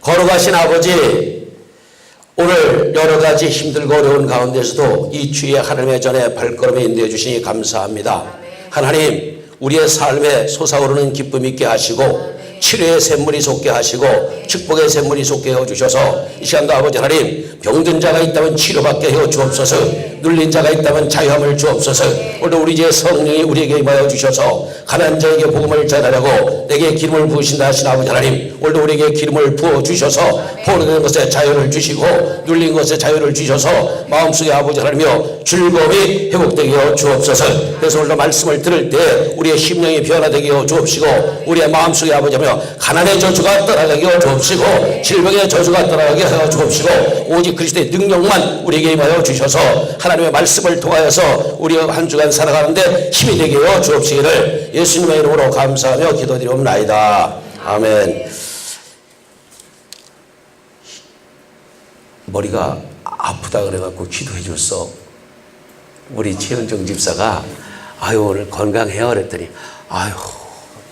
걸어가신 아버지, 오늘 여러 가지 힘들고 어려운 가운데서도 이 주의 하나님의 전에 발걸음에 인도해 주시니 감사합니다. 하나님, 우리의 삶에 솟아오르는 기쁨 있게 하시고 치료의 샘물이 솟게 하시고 축복의 샘물이 솟게 해주셔서 이 시간도 아버지 하나님, 병든 자가 있다면 치료받게 해 주옵소서, 눌린 자가 있다면 자유함을 주옵소서. 오늘 우리 제 성령이 우리에게 임하여 주셔서 가난한 자에게 복음을 전하려고 내게 기름을 부으신다 하신 아버지 하나님, 오늘도 우리에게 기름을 부어 주셔서 포로된 것에 자유를 주시고 눌린 것에 자유를 주셔서 마음속에 아버지 하나님이여 즐거움이 회복되게 해 주옵소서. 그래서 오늘 말씀을 들을 때 우리의 심령이 변화되게 해 주옵시고 우리의 마음속에 아버지 하나님이여 가난의 저주가 떠나가게 해 주옵시고 질병의 저주가 떠나가게 해 주옵시고 오직 그리스도의 능력만 우리에게 임하여 주셔서 하나님의 말씀을 통하여서 우리가 한 주간 살아가는데 힘이 되게 해 주옵시기를 예수님의 이름으로 감사하며 기도드리옵나이다. 아멘. 머리가 아프다 그래갖고 기도해 줬어. 우리 최은정 집사가 아유 오늘 건강해요 그랬더니 아유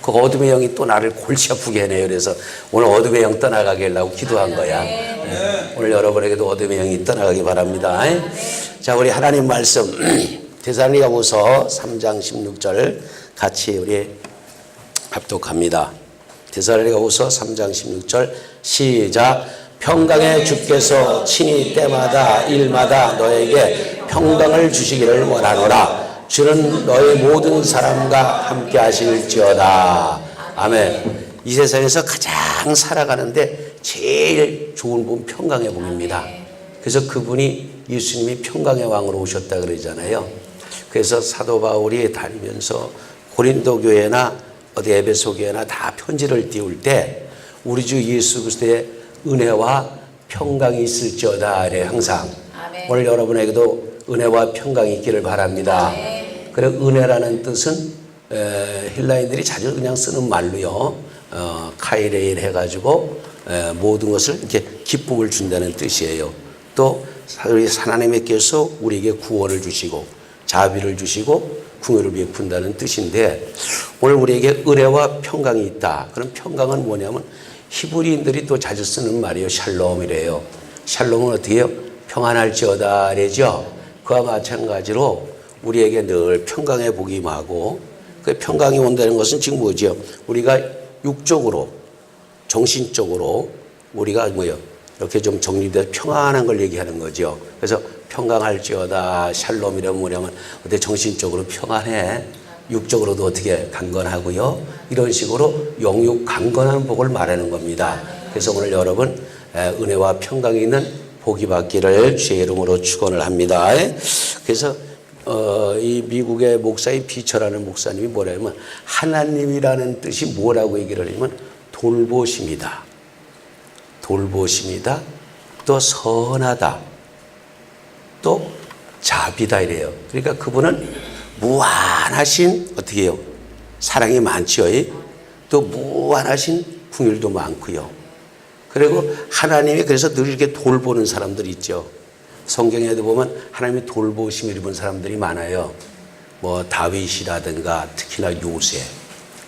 그 어둠의 영이 또 나를 골치 아프게 해내요. 그래서 오늘 어둠의 영 떠나가게 하려고 기도한 거야. 네. 오늘 여러분에게도 어둠의 영이 떠나가기 바랍니다. 자, 우리 하나님 말씀 데살로니가후서 3장 16절 같이 우리 합독합니다. 데살로니가후서 3장 16절 시작. 평강의 주께서 친히 때마다 일마다 너에게 평강을 주시기를 원하노라. 주는 너희 모든 사람과 함께 하실지어다. 아멘. 이 세상에서 가장 살아가는데 제일 좋은 분 평강의 복입니다. 그래서 그분이 예수님이 평강의 왕으로 오셨다 그러잖아요. 그래서 사도 바울이 다니면서 고린도 교회나 어디 에베소 교회나 다 편지를 띄울 때 우리 주 예수 그리스도의 은혜와 평강이 있을지어다 이래 항상. 아멘. 오늘 여러분에게도 은혜와 평강이 있기를 바랍니다. 그래 은혜라는 뜻은 헬라인들이 자주 그냥 쓰는 말로요. 카이레일 해가지고 모든 것을 이렇게 기쁨을 준다는 뜻이에요. 또 우리 하나님께서 우리에게 구원을 주시고 자비를 주시고 궁유를 베푼다는 뜻인데 오늘 우리에게 은혜와 평강이 있다. 그럼 평강은 뭐냐면 히브리인들이 또 자주 쓰는 말이에요. 샬롬이래요. 샬롬은 어떻게 해요? 평안할지어다 이래죠. 그와 마찬가지로 우리에게 늘 평강의 복이 임하고 그 평강이 온다는 것은 지금 뭐죠? 우리가 육적으로 정신적으로 우리가 뭐요? 이렇게 좀 정리돼서 평안한 걸 얘기하는 거죠. 그래서 평강할지어다 샬롬이라면 뭐냐면 어때 정신적으로 평안해. 육적으로도 어떻게 강건하고요. 이런 식으로 영육 강건한 복을 말하는 겁니다. 그래서 오늘 여러분 은혜와 평강이 있는 복이 받기를 주의 이름으로 축원을 합니다. 그래서 이 미국의 목사인 비처라는 목사님이 뭐라면 하나님이라는 뜻이 뭐라고 얘기를 하냐면 돌보십니다. 돌보십니다. 또 선하다. 또 자비다 이래요. 그러니까 그분은 무한하신 어떻게 해요? 사랑이 많죠. 또 무한하신 긍휼도 많고요. 그리고 하나님이 그래서 늘 이렇게 돌보는 사람들이 있죠. 성경에도 보면 하나님이 돌보심을 입은 사람들이 많아요. 뭐 다윗이라든가 특히나 요새.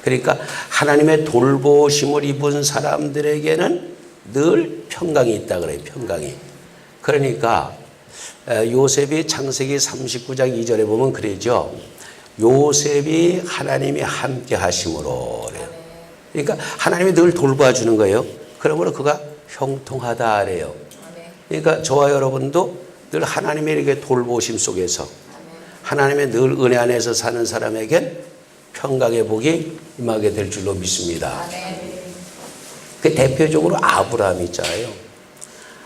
그러니까 하나님의 돌보심을 입은 사람들에게는 늘 평강이 있다 그래요. 평강이. 그러니까 요셉이 창세기 39장 2절에 보면 그러죠. 요셉이 하나님이 함께 하심으로 그래요. 그러니까 하나님이 늘 돌봐주는 거예요. 그러므로 그가 형통하다 그래요. 그러니까 저와 여러분도 늘 하나님의 이렇게 돌보심 속에서 하나님의 늘 은혜 안에서 사는 사람에겐 평강의 복이 임하게 될 줄로 믿습니다. 그 대표적으로 아브라함 있잖아요.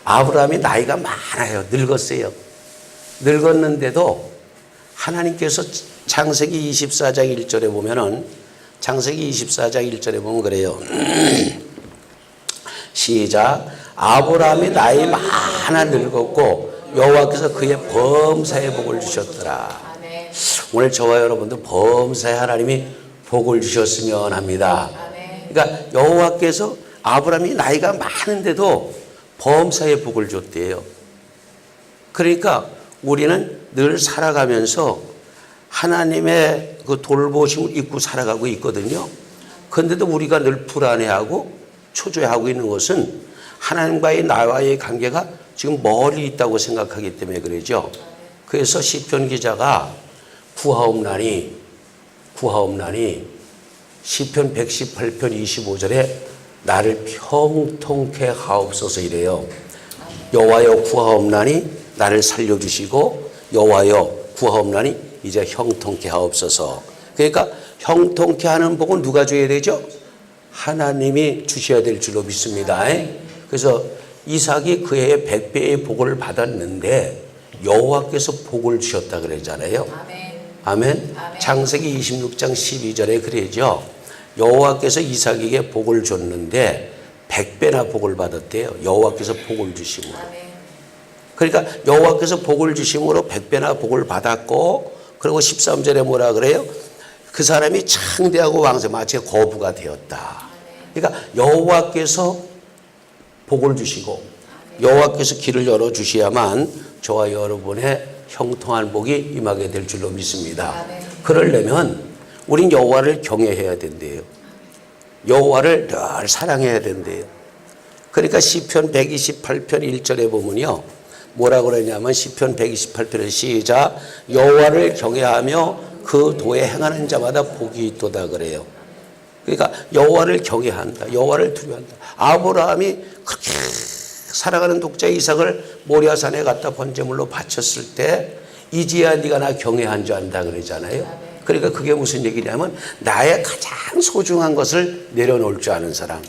아브라함이 나이가 많아요. 늙었어요. 늙었는데도 하나님께서 창세기 24장 1절에 보면은 창세기 24장 1절에 보면 그래요. 시작. 아브라함이 나이 많아 늙었고 여호와께서 그의 범사에 복을 주셨더라. 오늘 저와 여러분도 범사에 하나님이 복을 주셨으면 합니다. 그러니까 여호와께서 아브라함이 나이가 많은데도 범사에 복을 줬대요. 그러니까 우리는 늘 살아가면서 하나님의 그 돌보심을 잊고 살아가고 있거든요. 그런데도 우리가 늘 불안해하고 초조해하고 있는 것은 하나님과의 나와의 관계가 지금 멀리 있다고 생각하기 때문에 그러죠. 그래서 시편 기자가 구하옵나니 시편 118편 25절에 나를 평통케 하옵소서 이래요. 여호와여 구하옵나니 나를 살려주시고 여호와여 구하옵나니 이제 형통케 하옵소서. 그러니까 형통케 하는 복은 누가 줘야 되죠? 하나님이 주셔야 될 줄로 믿습니다. 그래서 이삭이 그 해에 100배의 복을 받았는데 여호와께서 복을 주셨다 그러잖아요. 아멘. 창세기 26장 12절에 그러죠. 여호와께서 이삭에게 복을 줬는데 100배나 복을 받았대요. 여호와께서 복을 주심으로. 그러니까 여호와께서 복을 주심으로 100배나 복을 받았고, 그리고 13절에 뭐라 그래요? 그 사람이 창대하고 왕성, 마치 거부가 되었다. 그러니까 여호와께서 복을 주시고 여호와께서 길을 열어 주셔야만 저와 여러분의 형통한 복이 임하게 될 줄로 믿습니다. 그러려면 우린 여호와를 경외해야 된대요. 여호와를 늘 사랑해야 된대요. 그러니까 시편 128편 1절에 보면요, 뭐라 그러냐면 시편 128편의 시작, 여호와를 경외하며 그 도에 행하는 자마다 복이 있도다 그래요. 그러니까 여호와를 경외한다, 여호와를 두려워한다. 아브라함이 그렇게 살아가는 독자 이삭을 모리아산에 갖다 번제물로 바쳤을 때 이제야 네가 나 경외한 줄 안다 그러잖아요. 그러니까 그게 무슨 얘기냐면 나의 가장 소중한 것을 내려놓을 줄 아는 사람,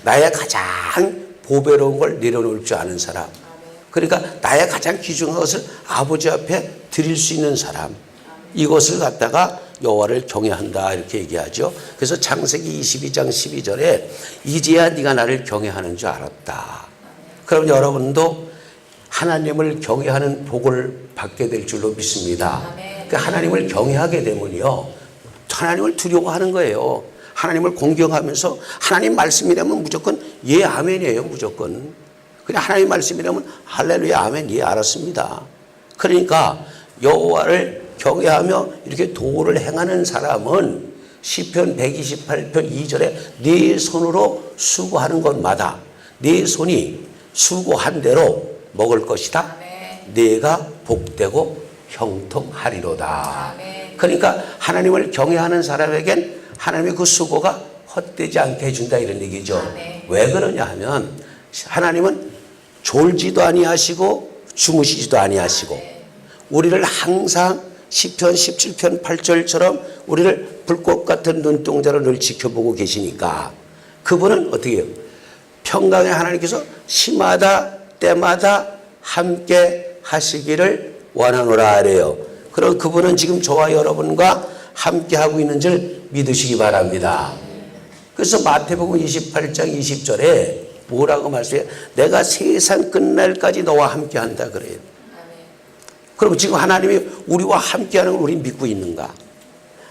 나의 가장 보배로운 걸 내려놓을 줄 아는 사람, 그러니까 나의 가장 귀중한 것을 아버지 앞에 드릴 수 있는 사람, 이것을 갖다가 여호와를 경외한다 이렇게 얘기하죠. 그래서 창세기 22장 12절에 이제야 네가 나를 경외하는 줄 알았다. 그럼 여러분도 하나님을 경외하는 복을 받게 될 줄로 믿습니다. 그러니까 하나님을 경외하게 되면요, 하나님을 두려워하는 거예요. 하나님을 공경하면서 하나님 말씀이라면 무조건 예 아멘이에요. 무조건 그냥 하나님 말씀이라면 할렐루야 아멘 예 알았습니다. 그러니까 여호와를 경외하며 이렇게 도를 행하는 사람은 시편 128편 2절에 네 손으로 수고하는 것마다 네 손이 수고한 대로 먹을 것이다. 네가 복되고 형통하리로다. 그러니까 하나님을 경외하는 사람에겐 하나님의 그 수고가 헛되지 않게 해준다 이런 얘기죠. 왜 그러냐 하면 하나님은 졸지도 아니하시고 주무시지도 아니하시고 우리를 항상 시편 17편 8절처럼 우리를 불꽃 같은 눈동자로 늘 지켜보고 계시니까 그분은 어떻게 해요? 평강의 하나님께서 시마다 때마다 함께 하시기를 원하노라 하래요. 그럼 그분은 지금 저와 여러분과 함께 하고 있는 줄 믿으시기 바랍니다. 그래서 마태복음 28장 20절에 뭐라고 말씀해요? 내가 세상 끝날까지 너와 함께 한다 그래요. 그럼 지금 하나님이 우리와 함께 하는 걸 우리 믿고 있는가?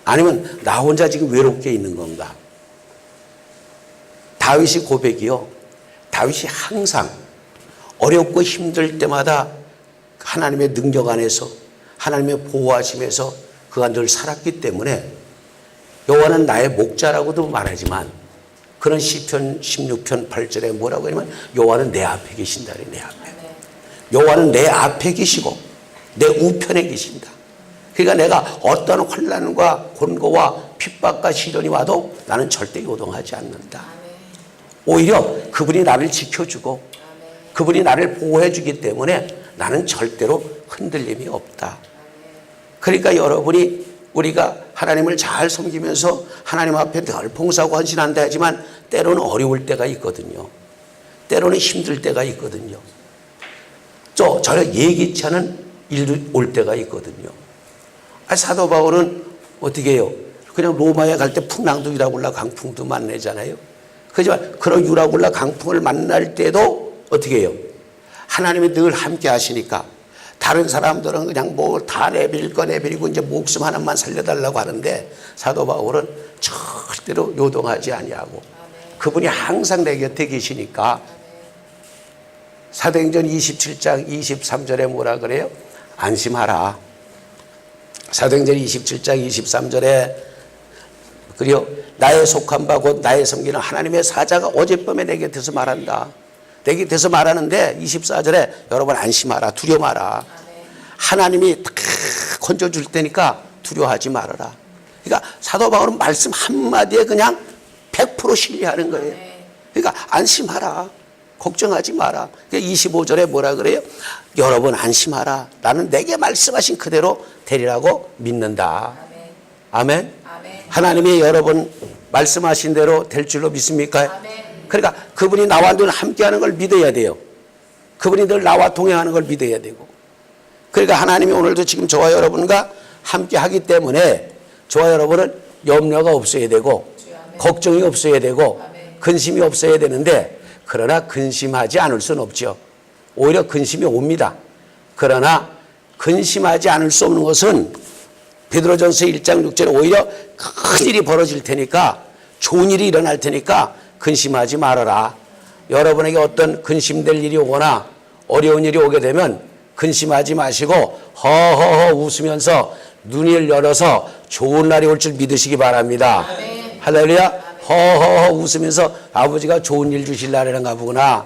아니면 나 혼자 지금 외롭게 있는 건가? 다윗이 고백이요. 다윗이 항상 어렵고 힘들 때마다 하나님의 능력 안에서 하나님의 보호하심에서 그가 늘 살았기 때문에 여호와는 나의 목자라고도 말하지만 그런 시편 16편 8절에 뭐라고 하냐면 여호와는 내 앞에 계신다. 내 앞에. 여호와는 내 앞에 계시고 내 우편에 계신다. 그러니까 내가 어떤 환난과 곤고와 핍박과 시련이 와도 나는 절대 요동하지 않는다. 오히려 그분이 나를 지켜주고 그분이 나를 보호해 주기 때문에 나는 절대로 흔들림이 없다. 그러니까 여러분이 우리가 하나님을 잘 섬기면서 하나님 앞에 늘 봉사하고 헌신한다 하지만 때로는 어려울 때가 있거든요. 때로는 힘들 때가 있거든요. 전혀 예기치 않은 일이 올 때가 있거든요. 사도 바울은 어떻게 해요? 그냥 로마에 갈 때 풍랑도 유라굴라 강풍도 만나잖아요. 그렇지만 그런 유라굴라 강풍을 만날 때도 어떻게 해요? 하나님이 늘 함께 하시니까 다른 사람들은 그냥 뭐 다 내빌 거 내빌고 이제 목숨 하나만 살려달라고 하는데 사도 바울은 절대로 요동하지 아니하고 그분이 항상 내 곁에 계시니까 사도행전 27장 23절에 뭐라 그래요? 안심하라. 사도행전 27장 23절에 그리고 나의 속한 바 곧 나의 섬기는 하나님의 사자가 어젯밤에 내 곁에서 말한다. 내 곁에서 말하는데 24절에 여러분 안심하라. 두려워 마라. 하나님이 다 건져줄 테니까 두려워하지 말아라. 그러니까 사도 바울은 말씀 한마디에 그냥 100% 신뢰하는 거예요. 그러니까 안심하라. 걱정하지 마라. 25절에 뭐라 그래요? 여러분 안심하라. 나는 내게 말씀하신 그대로 되리라고 믿는다. 아멘. 하나님이 여러분 말씀하신 대로 될 줄로 믿습니까? 그러니까 그분이 나와 늘 함께하는 걸 믿어야 돼요. 그분이 늘 나와 동행하는 걸 믿어야 되고. 그러니까 하나님이 오늘도 지금 저와 여러분과 함께하기 때문에 저와 여러분은 염려가 없어야 되고 걱정이 없어야 되고 근심이 없어야 되는데, 그러나 근심하지 않을 수는 없죠. 오히려 근심이 옵니다. 그러나 근심하지 않을 수 없는 것은 베드로전서 1장 6절에 오히려 큰 일이 벌어질 테니까, 좋은 일이 일어날 테니까 근심하지 말아라. 여러분에게 어떤 근심될 일이 오거나 어려운 일이 오게 되면 근심하지 마시고 허허허 웃으면서 눈을 열어서 좋은 날이 올 줄 믿으시기 바랍니다. 할렐루야. 허허허 웃으면서 아버지가 좋은 일 주실 날이란가 보구나.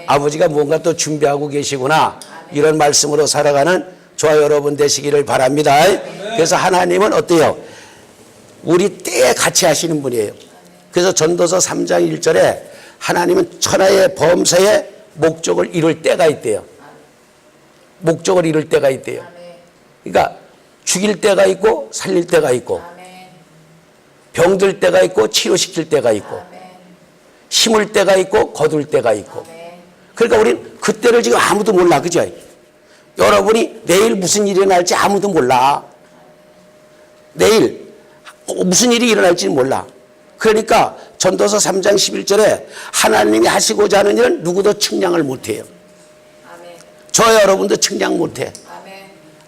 아버지가 뭔가 또 준비하고 계시구나. 이런 말씀으로 살아가는 저와 여러분 되시기를 바랍니다. 그래서 하나님은 어때요? 우리 때에 같이 하시는 분이에요. 그래서 전도서 3장 1절에 하나님은 천하의 범사에 목적을 이룰 때가 있대요. 목적을 이룰 때가 있대요. 그러니까 죽일 때가 있고 살릴 때가 있고, 병들 때가 있고 치료시킬 때가 있고, 심을 때가 있고 거둘 때가 있고. 그러니까 우린 그때를 지금 아무도 몰라. 그죠? 여러분이 내일 무슨 일이 일어날지 아무도 몰라. 내일 무슨 일이 일어날지 몰라. 그러니까 전도서 3장 11절에 하나님이 하시고자 하는 일은 누구도 측량을 못해요. 저 여러분도 측량 못해.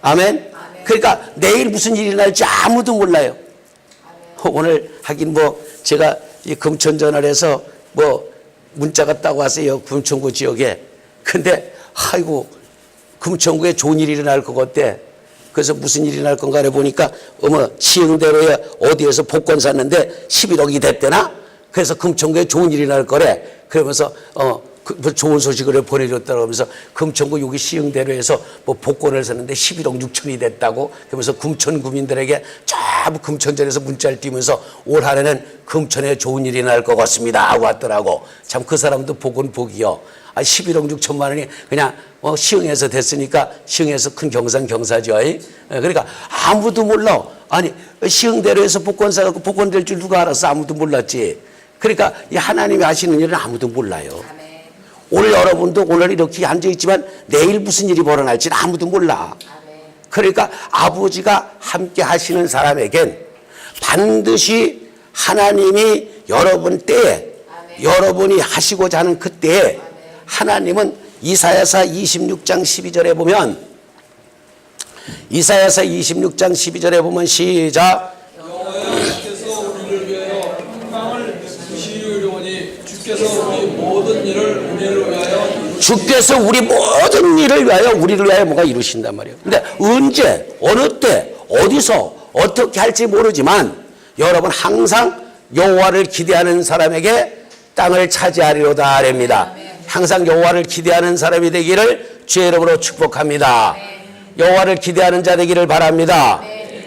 아멘. 그러니까 내일 무슨 일이 일어날지 아무도 몰라요. 오늘 하긴 뭐 제가 이 금천전을 해서 뭐 문자가 딱 왔어요. 금천구 지역에. 근데 아이고 금천구에 좋은 일이 일어날 것 같대. 그래서 무슨 일이 일어날 건가 보니까 어머 시흥대로에 어디에서 복권 샀는데 11억이 됐대나? 그래서 금천구에 좋은 일이 날 거래. 그러면서 그 좋은 소식을 보내줬다고 하면서 금천구 여기 시흥대로에서 뭐 복권을 샀는데 11억 6천이 됐다고. 그러면서 금천 구민들에게 전부 금천전에서 문자를 띄우면서 올 한해는 금천에 좋은 일이 날 것 같습니다 하고 왔더라고. 참 그 사람도 복은 복이요. 11억 6천만 원이 그냥 시흥에서 됐으니까 시흥에서 큰 경사죠. 그러니까 아무도 몰라. 아니 시흥대로에서 복권 사갖고 복권 될 줄 누가 알았어? 아무도 몰랐지. 그러니까 이 하나님이 하시는 일은 아무도 몰라요. 오늘 여러분도 오늘 이렇게 앉아있지만 내일 무슨 일이 벌어날지는 아무도 몰라. 그러니까 아버지가 함께 하시는 사람에겐 반드시 하나님이 여러분 때에 여러분이 하시고자 하는 그때에 하나님은 이사야서 26장 12절에 보면 이사야서 26장 12절에 보면 시작. 여호와께서 우리를 위하여 평강을 주시려오니 주께서 우리 모든 일을 우리를 위하여 주께서 우리 모든 일을 위하여 우리를 위하여 뭔가 이루신단 말이에요. 근데 언제 어느 때 어디서 어떻게 할지 모르지만 여러분 항상 여호와를 기대하는 사람에게 땅을 차지하리로다 아랍니다. 항상 여호와를 기대하는 사람이 되기를 주의 이름으로 축복합니다. 여호와를 기대하는 자 되기를 바랍니다.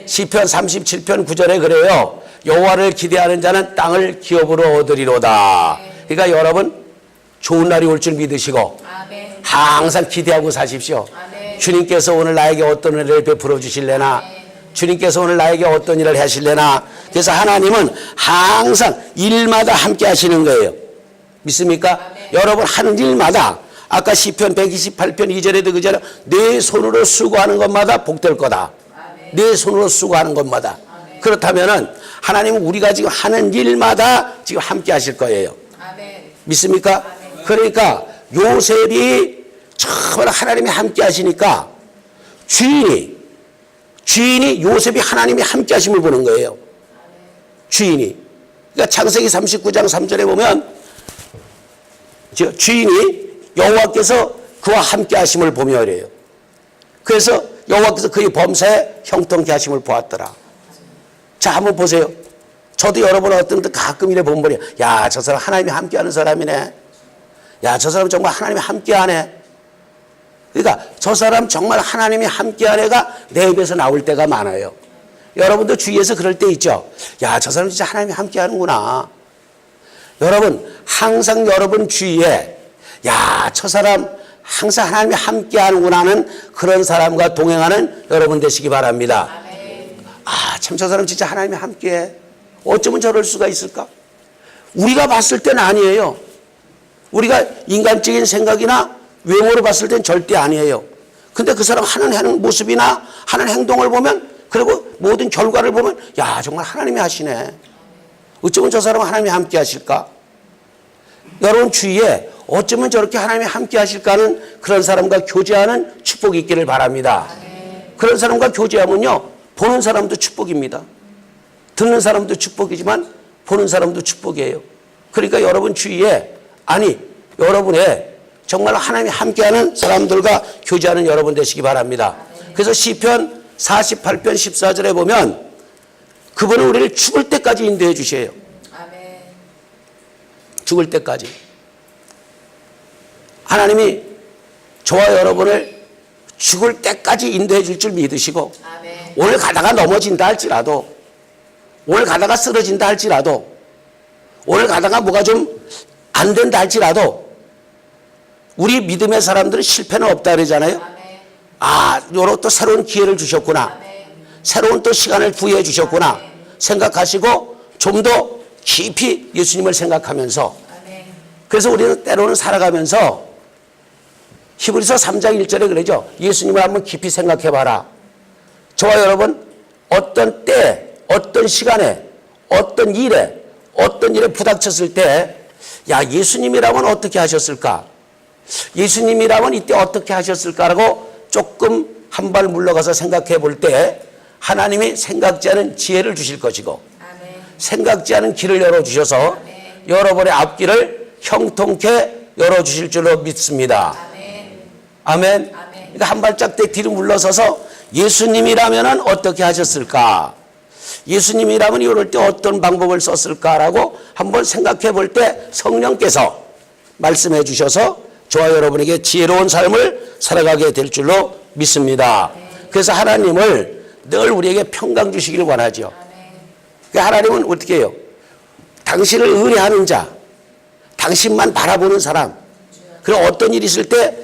시편 37편 9절에 그래요. 여호와를 기대하는 자는 땅을 기업으로 얻으리로다. 그러니까 여러분 좋은 날이 올 줄 믿으시고 항상 기대하고 사십시오. 주님께서 오늘 나에게 어떤 은혜를 베풀어 주실래나, 주님께서 오늘 나에게 어떤 일을 하실래나. 그래서 하나님은 항상 일마다 함께 하시는 거예요. 믿습니까? 여러분 하는 일마다 아까 시편 128편 2절에도 그잖아요. 내 손으로 수고하는 것마다 복될 거다. 내 손으로 수고하는 것마다. 그렇다면은 하나님은 우리가 지금 하는 일마다 지금 함께 하실 거예요. 믿습니까? 그러니까 요셉이 처음으로 하나님이 함께 하시니까 주인이 요셉이 하나님이 함께 하심을 보는 거예요. 주인이. 그러니까 창세기 39장 3절에 보면 주인이 여호와께서 그와 함께 하심을 보며 이래요. 그래서 여호와께서 그의 범사에 형통케 하심을 보았더라. 자, 한번 보세요. 저도 여러분 어떤 때 가끔 이래 보면 야, 저 사람 하나님이 함께 하는 사람이네. 야, 저 사람 정말 하나님이 함께하네. 그러니까 저 사람 정말 하나님이 함께하네가 내 입에서 나올 때가 많아요. 여러분도 주위에서 그럴 때 있죠. 야, 저 사람 진짜 하나님이 함께하는구나. 여러분 항상 여러분 주위에 야, 저 사람 항상 하나님이 함께하는구나 하는 그런 사람과 동행하는 여러분 되시기 바랍니다. 아, 참 저 사람 진짜 하나님이 함께해. 어쩌면 저럴 수가 있을까? 우리가 봤을 때는 아니에요. 우리가 인간적인 생각이나 외모로 봤을 땐 절대 아니에요. 근데 그 사람 하는 모습이나 하는 행동을 보면, 그리고 모든 결과를 보면 야, 정말 하나님이 하시네. 어쩌면 저 사람은 하나님이 함께 하실까? 여러분 주위에 어쩌면 저렇게 하나님이 함께 하실까 하는 그런 사람과 교제하는 축복이 있기를 바랍니다. 그런 사람과 교제하면요, 보는 사람도 축복입니다. 듣는 사람도 축복이지만 보는 사람도 축복이에요. 그러니까 여러분 주위에, 아니 여러분의 정말 하나님이 함께하는 사람들과 교제하는 여러분 되시기 바랍니다. 그래서 시편 48편 14절에 보면 그분은 우리를 죽을 때까지 인도해 주셔요. 죽을 때까지. 하나님이 저와 여러분을 죽을 때까지 인도해 줄 줄 믿으시고, 오늘 가다가 넘어진다 할지라도, 오늘 가다가 쓰러진다 할지라도, 오늘 가다가 뭐가 좀 안 된다 할지라도, 우리 믿음의 사람들은 실패는 없다 그러잖아요. 아, 요런 또 새로운 기회를 주셨구나. 새로운 또 시간을 부여해 주셨구나. 생각하시고 좀 더 깊이 예수님을 생각하면서, 그래서 우리는 때로는 살아가면서 히브리서 3장 1절에 그러죠. 예수님을 한번 깊이 생각해 봐라. 저와 여러분 어떤 때, 어떤 시간에, 어떤 일에 부닥쳤을 때, 야, 예수님이라면 어떻게 하셨을까? 예수님이라면 이때 어떻게 하셨을까라고 조금 한 발 물러가서 생각해 볼 때 하나님이 생각지 않은 지혜를 주실 것이고, 생각지 않은 길을 열어주셔서 여러분의 앞길을 형통케 열어주실 줄로 믿습니다. 아멘. 그러니까 한 발짝 뒤로 물러서서 예수님이라면 어떻게 하셨을까? 예수님이라면 이럴 때 어떤 방법을 썼을까라고 한번 생각해 볼 때 성령께서 말씀해 주셔서 저와 여러분에게 지혜로운 삶을 살아가게 될 줄로 믿습니다. 그래서 하나님을 늘 우리에게 평강 주시기를 원하죠. 하나님은 어떻게 해요? 당신을 의뢰하는 자, 당신만 바라보는 사람, 그리고 어떤 일이 있을 때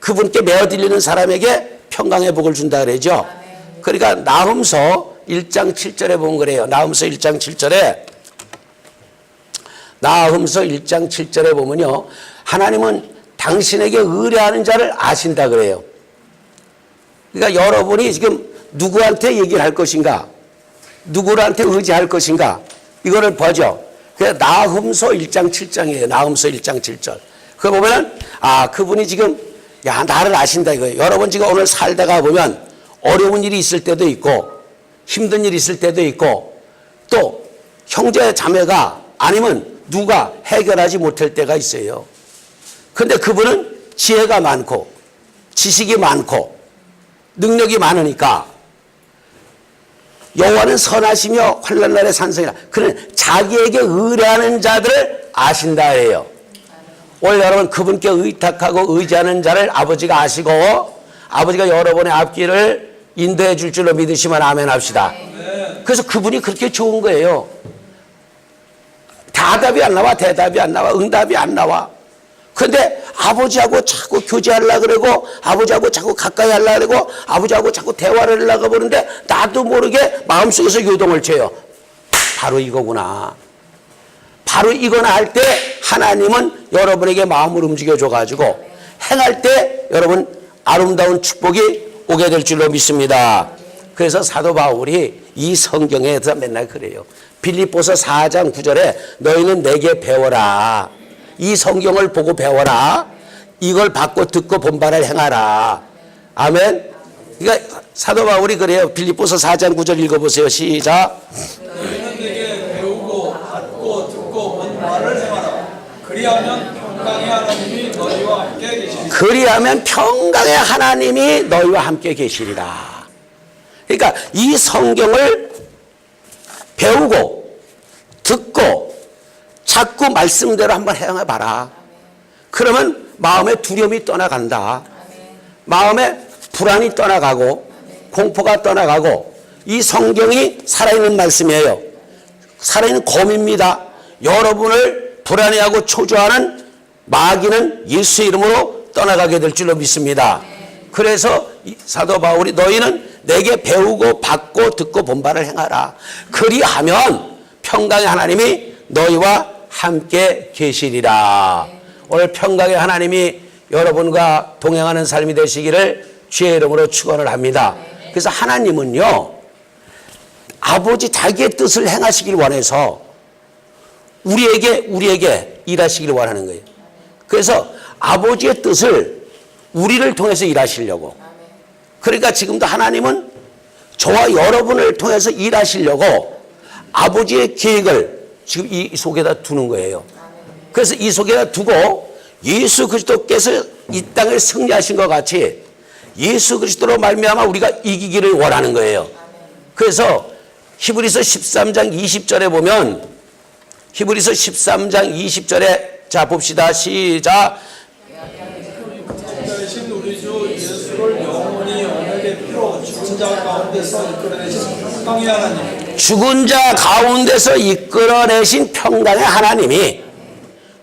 그분께 메어들리는 사람에게 평강의 복을 준다 그러죠. 그러니까 나훔서 1장 7절에 보면 그래요. 나훔서 1장 7절에 보면요, 하나님은 당신에게 의뢰하는 자를 아신다 그래요. 그러니까 여러분이 지금 누구한테 얘기를 할 것인가, 누구한테 의지할 것인가, 이거를 보죠. 그래서 나훔서 1장 7장이에요. 나훔서 1장 7절. 그거 보면은, 아, 그분이 지금, 야, 나를 아신다 이거예요. 여러분 지금 오늘 살다가 보면 어려운 일이 있을 때도 있고, 힘든 일이 있을 때도 있고, 또 형제 자매가 아니면 누가 해결하지 못할 때가 있어요. 근데 그분은 지혜가 많고 지식이 많고 능력이 많으니까, 여호와는 선하시며 환난 날의 산성이라, 그는 자기에게 의뢰하는 자들을 아신다 해요. 오늘 여러분 그분께 의탁하고 의지하는 자를 아버지가 아시고, 아버지가 여러분의 앞길을 인도해 줄 줄로 믿으시면 아멘 합시다. 그래서 그분이 그렇게 좋은 거예요. 답이 안 나와, 대답이 안 나와, 응답이 안 나와. 근데 아버지하고 자꾸 교제하려고 그러고, 아버지하고 자꾸 가까이 하려고 그러고, 아버지하고 자꾸 대화를 하려고 보는데 나도 모르게 마음속에서 요동을 쳐요. 바로 이거구나. 바로 이거나 할 때 하나님은 여러분에게 마음을 움직여줘가지고 행할 때 여러분 아름다운 축복이 오게 될 줄로 믿습니다. 그래서 사도 바울이 이 성경에서 맨날 그래요. 빌립보서 4장 9절에 너희는 내게 배워라. 이 성경을 보고 배워라. 이걸 받고 듣고 본바를 행하라. 아멘. 그러니까 사도 바울이 그래요. 빌립보서 4장 9절 읽어보세요. 시작. 너희는 내게 배우고 받고 듣고 본바를 행하라. 그리하면 평강의 하나님이 너희와 함께 계시리라. 그리하면 평강의 하나님이 너희와 함께 계시리라. 그러니까 이 성경을 배우고 듣고 자꾸 말씀대로 한번 행해봐라. 그러면 마음의 두려움이 떠나간다. 마음의 불안이 떠나가고 공포가 떠나가고 이 성경이 살아있는 말씀이에요. 살아있는 검입니다. 여러분을 불안해하고 초조하는 마귀는 예수의 이름으로 떠나가게 될 줄로 믿습니다. 그래서 사도 바울이 너희는 내게 배우고 받고 듣고 본 바를 행하라. 그리하면 평강의 하나님이 너희와 함께 계시리라. 오늘 평강의 하나님이 여러분과 동행하는 삶이 되시기를 주의 이름으로 축원을 합니다. 그래서 하나님은요, 아버지 자기의 뜻을 행하시길 원해서 우리에게 일하시길 원하는 거예요. 그래서 아버지의 뜻을 우리를 통해서 일하시려고. 그러니까 지금도 하나님은 저와 여러분을 통해서 일하시려고 아버지의 계획을 지금 이 속에다 두는 거예요. 그래서 이 속에다 두고 예수 그리스도께서 이 땅을 승리하신 것 같이 예수 그리스도로 말미암아 우리가 이기기를 원하는 거예요. 그래서 히브리서 13장 20절에 보면 히브리서 13장 20절에 자 봅시다. 시작. 대신 우리 주 예수를 영원히 언약의 피로 죽은 자 가운데서 이끌어내신 평강의 하나님. 죽은 자 가운데서 이끌어내신 평강의 하나님이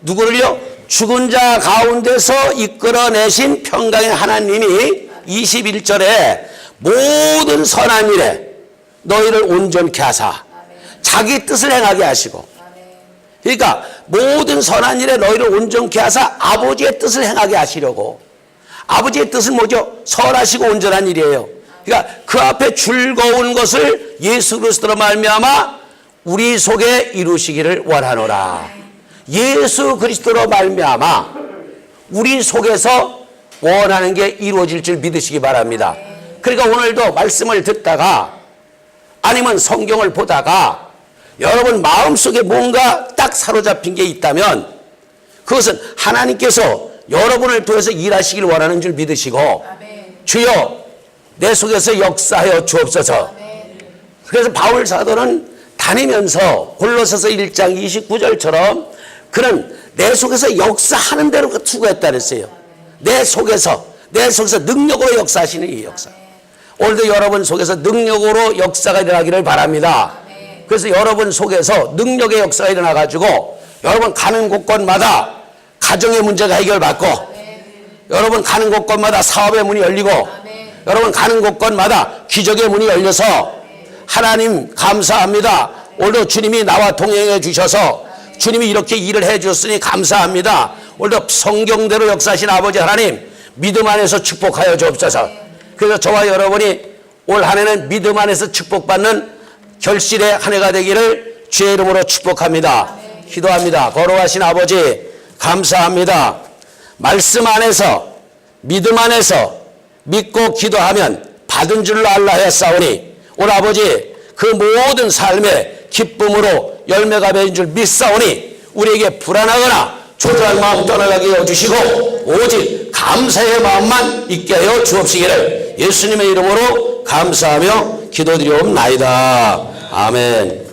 누구를요? 죽은 자 가운데서 이끌어내신 평강의 하나님이 21절에 모든 선한 일에 너희를 온전케 하사 자기 뜻을 행하게 하시고, 그러니까 모든 선한 일에 너희를 온전케 하사 아버지의 뜻을 행하게 하시려고. 아버지의 뜻은 뭐죠? 선하시고 온전한 일이에요. 그러니까 그 앞에 즐거운 것을 예수 그리스도로 말미암아 우리 속에 이루시기를 원하노라. 예수 그리스도로 말미암아 우리 속에서 원하는 게 이루어질 줄 믿으시기 바랍니다. 그러니까 오늘도 말씀을 듣다가 아니면 성경을 보다가 여러분 마음속에 뭔가 딱 사로잡힌 게 있다면 그것은 하나님께서 여러분을 통해서 일하시길 원하는 줄 믿으시고, 주여 내 속에서 역사하여 주옵소서. 그래서 바울 사도는 다니면서 골로새서 1장 29절처럼 그는 내 속에서 역사하는 대로 투구했다 그랬어요. 내 속에서 능력으로 역사하시는 이 역사. 오늘도 여러분 속에서 능력으로 역사가 일어나기를 바랍니다. 그래서 여러분 속에서 능력의 역사가 일어나가지고 여러분 가는 곳곳마다 가정의 문제가 해결받고, 여러분 가는 곳곳마다 사업의 문이 열리고, 여러분 가는 곳곳마다 기적의 문이 열려서 하나님 감사합니다. 오늘도 주님이 나와 동행해 주셔서 주님이 이렇게 일을 해 주셨으니 감사합니다. 오늘도 성경대로 역사하신 아버지 하나님 믿음 안에서 축복하여 주옵소서. 그래서 저와 여러분이 올 한 해는 믿음 안에서 축복받는 결실의 한 해가 되기를 주의 이름으로 축복합니다. 기도합니다. 거룩하신 아버지 감사합니다. 말씀 안에서 믿음 안에서 믿고 기도하면 받은 줄로 알라 했사오니 오늘 아버지 그 모든 삶의 기쁨으로 열매가 맺은 줄 믿사오니 우리에게 불안하거나 초조한 마음 떠나가게 해주시고 오직 감사의 마음만 있게 하여 주옵시기를 예수님의 이름으로 감사하며 기도드리옵나이다. 아멘.